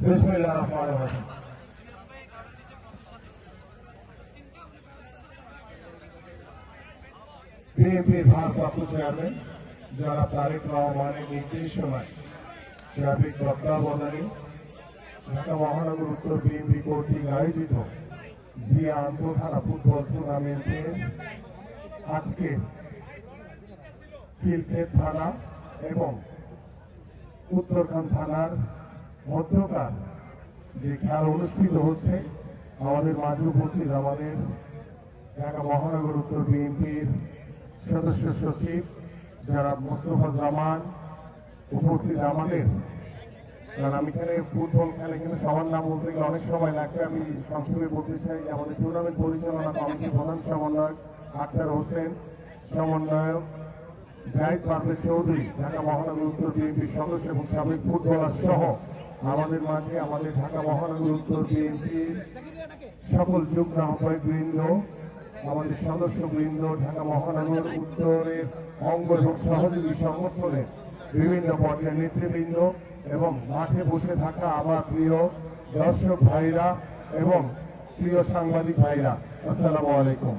বিসমিল্লাহিররহমানিররহিম। বিএনপির ভারপ্রাপ্ত চেয়ারম্যান জনাব তারেক রহমানের নির্দেশনায় সার্বিক তত্ত্বাবধানে ঢাকা মহানগর উত্তর বিএনপি কর্তৃক আয়োজিত জিয়া আন্তঃথানা ফুটবল টুর্নামেন্টে আজকে খিলক্ষেত থানা এবং উত্তরখান থানার মধ্যকার যে খেলা অনুষ্ঠিত হচ্ছে, আমাদের মাঝে উপস্থিত আমাদের ঢাকা মহানগর উত্তর বিএনপির সদস্য সচিব যারা মোস্তফা জামান উপস্থিত আমাদের, কারণ আমি এখানে ফুটবল খেলা এখানে সবার নাম বলতে গেলে অনেক সময় লাগবে। আমি সংক্ষেপে বলতে চাই যে আমাদের টুর্নামেন্ট পরিচালনা কমিটির প্রধান সমন্বয়ক আক্তার হোসেন, সমন্বয়ক জাহিদ পারভেজ চৌধুরী, ঢাকা মহানগর উত্তর বিএনপির সদস্য এবং সাবেক ফুটবলার সহ আমাদের মাঝে আমাদের ঢাকা মহানগর উত্তর বিএনপির সকল যুগ্ম আহ্বায়ক বৃন্দ, আমাদের সদস্য বৃন্দ, ঢাকা মহানগর উত্তরের অঙ্গ এবং সহযোগী সংগঠনের বিভিন্ন পর্যায়ের নেতৃবৃন্দ এবং মাঠে বসে থাকা আমার প্রিয় দর্শক ভাইরা এবং প্রিয় সাংবাদিক ভাইরা, আসসালামু আলাইকুম।